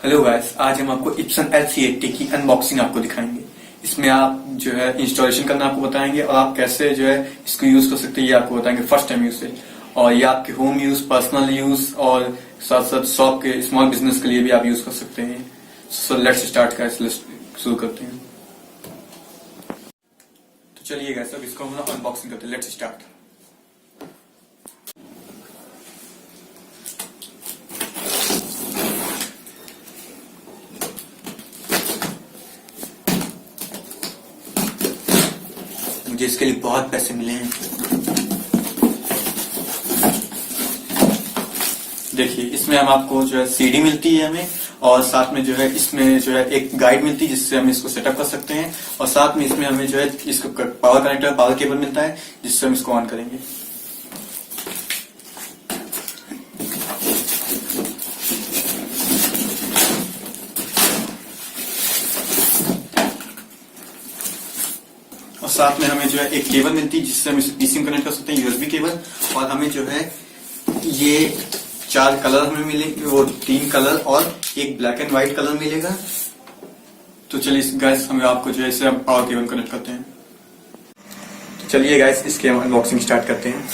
Hello guys, आज हम आपको इप्सन LC80 की अनबॉक्सिंग आपको दिखाएंगे। इसमें आप जो है इंस्टॉलेशन करना आपको बताएंगे और आप कैसे जो है इसको यूज कर सकते हैं ये आपको बताएंगे फर्स्ट टाइम यूज से। और ये आपके होम यूज, पर्सनल यूज और साथ साथ शॉप के स्मॉल बिजनेस के लिए भी आप यूज कर सकते हैं। सो लेट्स स्टार्ट गाइस, शुरू करते हैं। तो चलिए गाइस, अब इसको हम अनबॉक्सिंग करते हैं। Let's start. मुझे इसके लिए बहुत पैसे मिले हैं। देखिए, इसमें हम आपको जो है सीडी मिलती है हमें, और साथ में जो है इसमें जो है एक गाइड मिलती है जिससे हम इसको सेटअप कर सकते हैं। और साथ में इसमें हमें जो है इसको पावर कनेक्टर, पावर केबल मिलता है जिससे हम इसको ऑन करेंगे। और साथ में हमें जो है एक केबल मिलती है जिससे हम इसे पीसी में कनेक्ट कर सकते हैं, यूएसबी केबल। और हमें जो है ये 4 कलर हमें मिलेंगे, वो 3 कलर और एक ब्लैक एंड व्हाइट कलर मिलेगा। तो चलिए गाइस, हम आपको जो है इसे पावर केबल कनेक्ट करते हैं। तो चलिए गाइस, इसके हम अनबॉक्सिंग स्टार्ट करते हैं।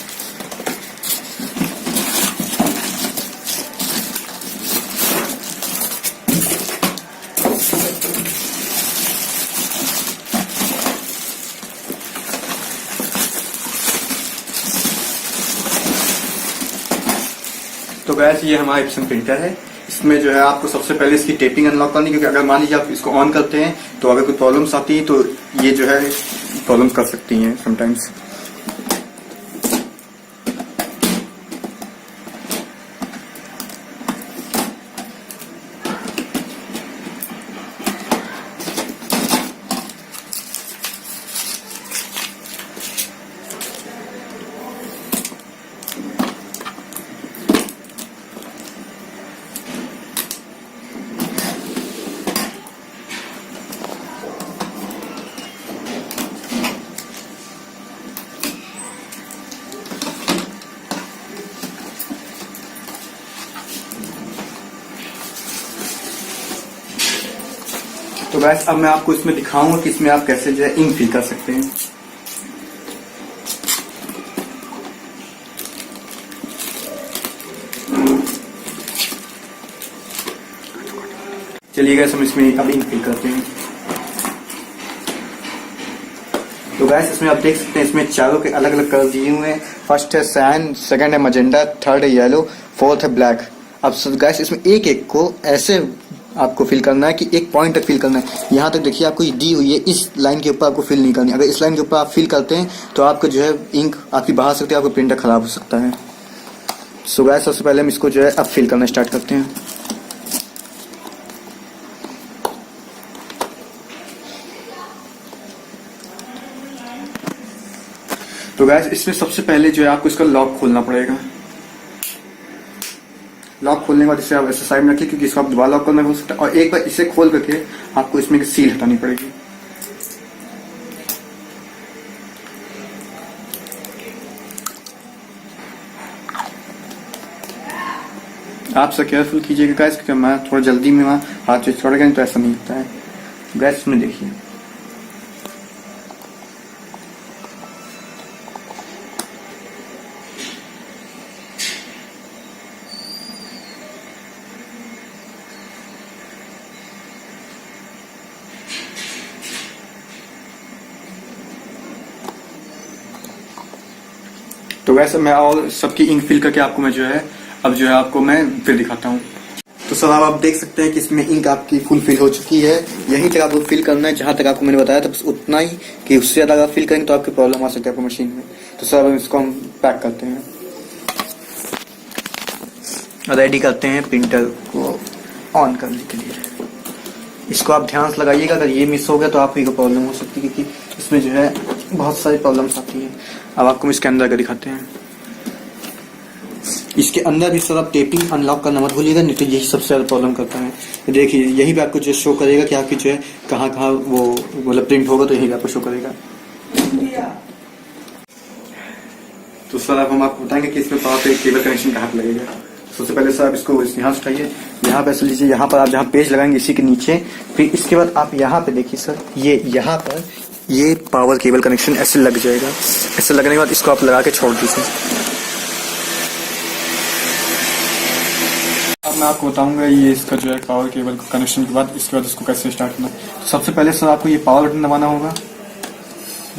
तो गैस, ये हमारा इप्सन प्रिंटर है। इसमें जो है आपको सबसे पहले इसकी टेपिंग अनलॉक करनी, क्योंकि अगर मान लीजिए आप इसको ऑन करते हैं तो अगर कोई प्रॉब्लम्स आती है तो ये जो है प्रॉब्लम कर सकती हैं समटाइम्स। तो गैस, अब मैं आपको इसमें दिखाऊंगा कि इसमें आप कैसे जो है इंक फिल कर सकते हैं। चलिए गैस, हम इसमें अब इंक फिल करते हैं। तो गैस, इसमें आप देख सकते हैं इसमें चारों के अलग अलग कलर दिए हुए हैं। फर्स्ट है सैन, सेकंड है मजेंडा, थर्ड है येलो, फोर्थ है ब्लैक। अब गैस, इसमें एक एक को ऐसे आपको फिल करना है कि एक पॉइंट तक फिल करना है। यहाँ तक देखिए आपको दी हुई है, इस लाइन के ऊपर आपको फिल नहीं करनी। अगर इस लाइन के ऊपर आप फिल करते हैं तो आपको जो है इंक आपकी बाहर सकती है, आपको प्रिंटर खराब हो सकता है। सो गैस, सबसे पहले हम इसको जो है अब फिल करना स्टार्ट करते हैं। तो गैस, इसमें सबसे पहले जो है आपको इसका लॉक खोलना पड़ेगा। लॉक खोलने के बाद इसे आप ऐसे साइड में रखिए, क्योंकि इसको आप दोबारा लॉक करना हो सकता है। और एक बार इसे खोल करके आपको इसमें सील हटानी पड़ेगी। आप सब केयरफुल कीजिएगा गैस, क्योंकि मैं थोड़ा जल्दी में वहाँ हाथ से छोड़ गया तो ऐसा नहीं होता है। गैस में देखिए, तो वैसे मैं और सबकी इंक फिल करके आपको मैं जो है अब जो है आपको मैं फिर दिखाता हूँ। तो सर, अब आप देख सकते हैं कि इसमें इंक आपकी फुल फिल हो चुकी है। यहीं तक आपको फिल करना है जहां तक आपको मैंने बताया था, बस उतना ही, कि उससे ज्यादा आप फिल करेंगे तो आपकी प्रॉब्लम आ सकती है आपको मशीन में। तो सर, अब इसको हम पैक करते हैं, रेडी करते हैं प्रिंटर को ऑन करने के लिए। इसको आप ध्यान से लगाइएगा, अगर ये मिस हो गया तो आपको प्रॉब्लम हो सकती है, क्योंकि इसमें जो है बहुत सारी प्रॉब्लम्स आती है। अब आपको इसके अंदर का दिखाते हैं। इसके अंदर भी सर आप टेपिंग अनलॉक करना मत भूलिएगा, नहीं तो यही सबसे ज्यादा प्रॉब्लम करता है। देखिए, यही पे आपको जो शो करेगा कि आपकी जो है कहाँ कहाँ वो मतलब प्रिंट होगा, तो यही आपको शो करेगा। तो सर अब हम आपको बताएंगे कि इसमें पावर पे केबल कनेक्शन कहाँ पे लगेगा। सबसे पहले सर आप इसको यहाँ से उठाइए, यहाँ पे ऐसे लीजिए, यहाँ पर आप जहाँ पेज लगाएंगे इसी के नीचे, फिर इसके बाद आप यहाँ पे देखिए सर, ये यहाँ पर ये पावर केबल कनेक्शन ऐसे लग जाएगा। ऐसे लगने के बाद इसको आप लगा के छोड़ दीजिए। अब मैं आपको बताऊंगा ये इसका जो है पावर केबल कनेक्शन के बाद इसके बाद इसको कैसे स्टार्ट करना है। तो सबसे पहले सर आपको ये पावर बटन दबाना होगा,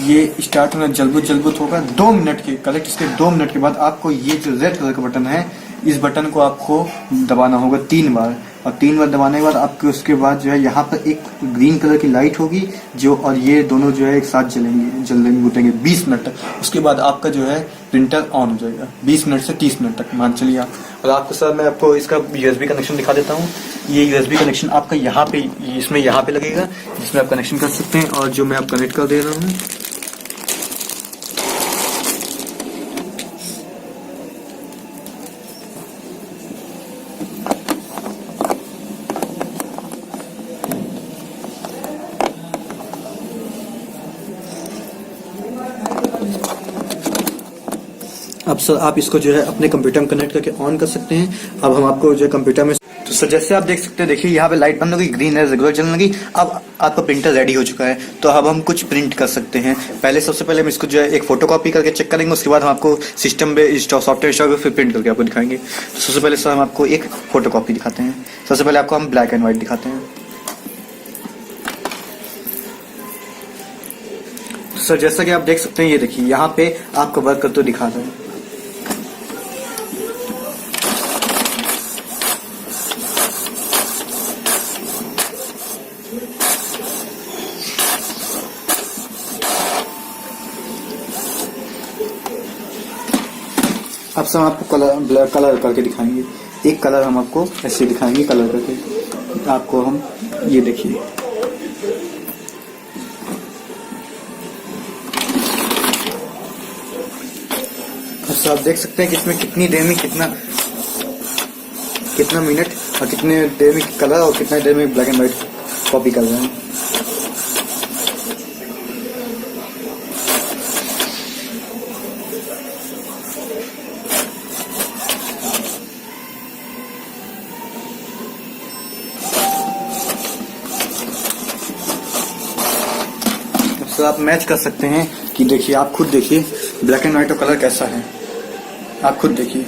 ये स्टार्ट होना जल्बुत जल्बुत होगा 2 मिनट के करेक्ट। इसके 2 मिनट के बाद आपको ये जो रेड कलर का बटन है, इस बटन को आपको दबाना होगा 3 बार, और 3 बार दबाने के बाद आपके उसके बाद जो है यहाँ पर एक ग्रीन कलर की लाइट होगी जो, और ये दोनों जो है एक साथ जलेंगे बुतेंगे 20 मिनट तक। उसके बाद आपका जो है प्रिंटर ऑन हो जाएगा 20 मिनट से 30 मिनट तक मान चलिए आप। और आपको सर मैं आपको इसका यूएसबी कनेक्शन दिखा देता हूँ। ये यूएसबी कनेक्शन आपका यहाँ पे इसमें यहाँ पे लगेगा, जिसमें आप कनेक्शन कर सकते हैं, और जो मैं आप कनेक्ट कर दे रहा हूँ। अब सर आप इसको जो है अपने कंप्यूटर में कनेक्ट करके ऑन कर सकते हैं। अब हम आपको जो है कंप्यूटर में, तो सर जैसे आप देख सकते हैं, देखिए यहाँ पे लाइट बंद हो गई, ग्रीन है रेगुलर चलने लगी। अब आपका प्रिंटर रेडी हो चुका है, तो अब हम कुछ प्रिंट कर सकते हैं। पहले सबसे पहले हम इसको जो है एक फोटो कॉपी करके चेक करेंगे, उसके बाद हम आपको सिस्टम पे सॉफ्टवेयर इंस्टॉल फिर प्रिंट करके आपको दिखाएंगे। तो सबसे पहले सर हम आपको एक फोटो कॉपी दिखाते हैं। सबसे पहले आपको हम ब्लैक एंड व्हाइट दिखाते हैं। तो सर जैसा कि आप देख सकते हैं, ये देखिए यहाँ पे आपको वर्क करते हुए दिखा रहा है। अब सर हम आपको कलर करके दिखाएंगे। एक कलर हम आपको ऐसे दिखाएंगे कलर करके, आपको हम ये देखिए। अब सर आप देख सकते हैं कि इसमें कितनी देर में कितना मिनट और कितने देर में कलर और कितने देर में ब्लैक एंड व्हाइट कॉपी कर रहे हैं। तो आप मैच कर सकते हैं कि देखिए, आप खुद देखिए ब्लैक एंड व्हाइट का कलर कैसा है, आप खुद देखिए।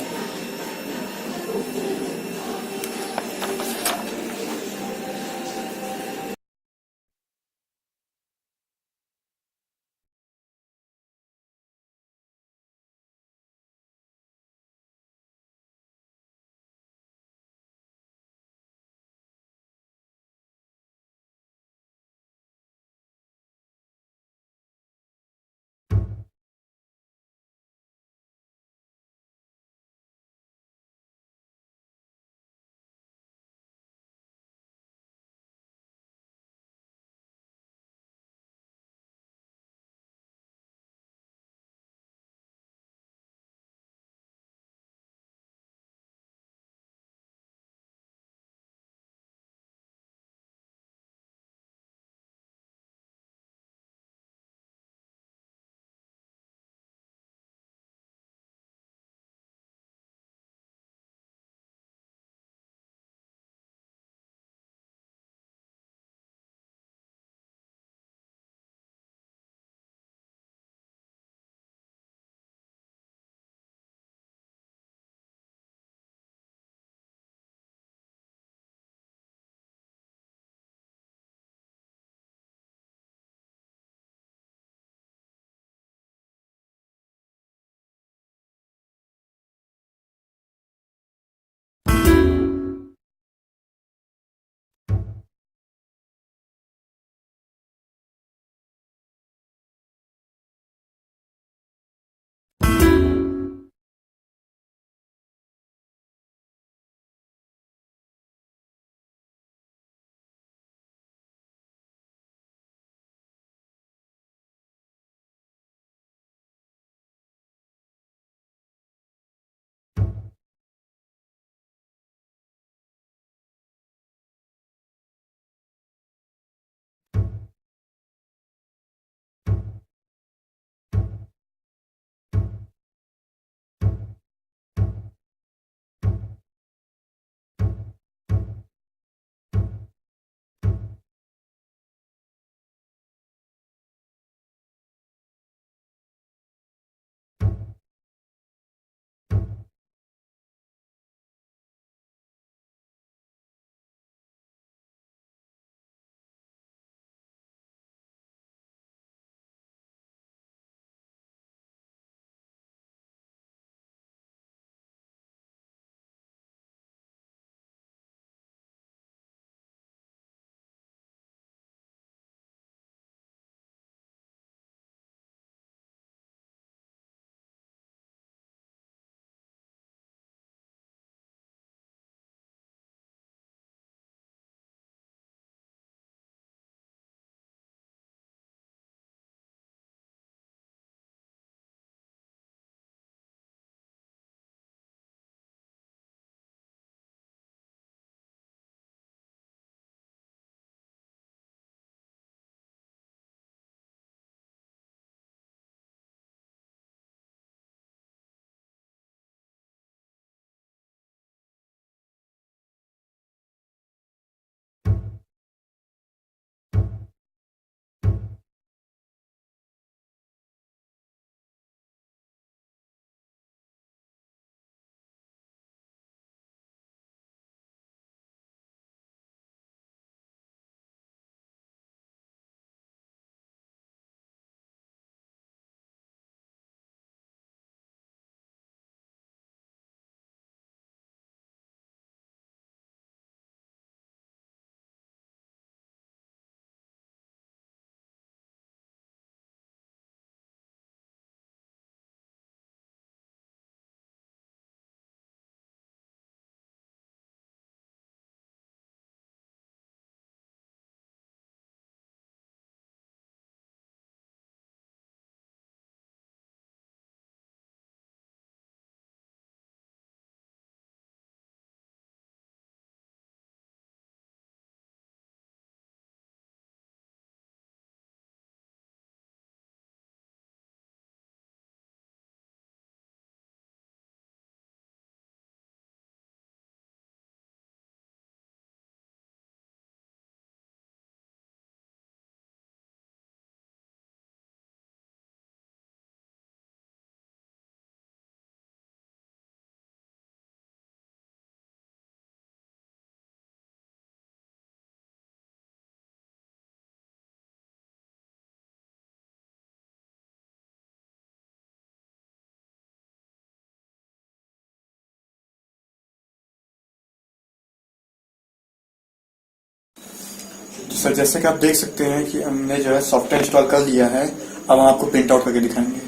सर जैसे कि आप देख सकते हैं कि हमने जो है सॉफ्टवेयर इंस्टॉल कर लिया है। अब हम आपको प्रिंट आउट करके दिखाएंगे।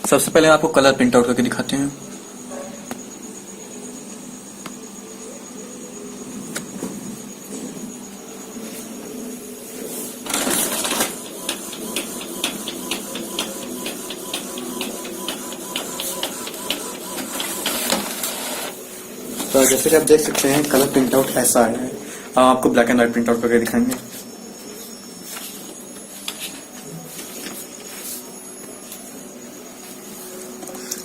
सबसे पहले आपको कलर प्रिंट आउट करके दिखाते हैं। तो जैसे कि आप देख सकते हैं कलर प्रिंट आउट ऐसा है। अब आपको black and white print out करके दिखाएंगे।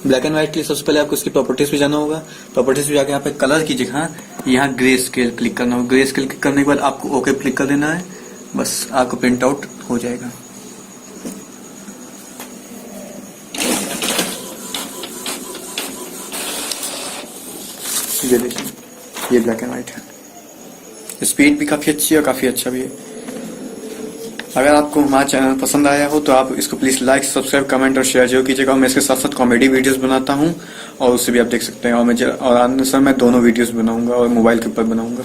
ब्लैक एंड व्हाइट के लिए सबसे पहले आपको इसकी प्रॉपर्टीज भी जाना होगा। प्रॉपर्टीज भी जाके यहाँ पे कलर की जगह यहाँ ग्रे स्केल क्लिक करना होगा। ग्रे स्केल क्लिक करने के बाद आपको ओके क्लिक कर देना है, बस आपको प्रिंट आउट हो जाएगा। ये देखिए, ये ब्लैक एंड व्हाइट है। स्पीड भी काफी अच्छी है और काफी अच्छा भी है। अगर आपको हमारा चैनल पसंद आया हो तो आप इसको प्लीज लाइक, सब्सक्राइब, कमेंट और शेयर जरूर कीजिएगा। मैं इसके साथ साथ कॉमेडी वीडियोस बनाता हूँ और उससे भी आप देख सकते हैं। और आने सर मैं दोनों वीडियोस बनाऊंगा और मोबाइल के ऊपर बनाऊंगा।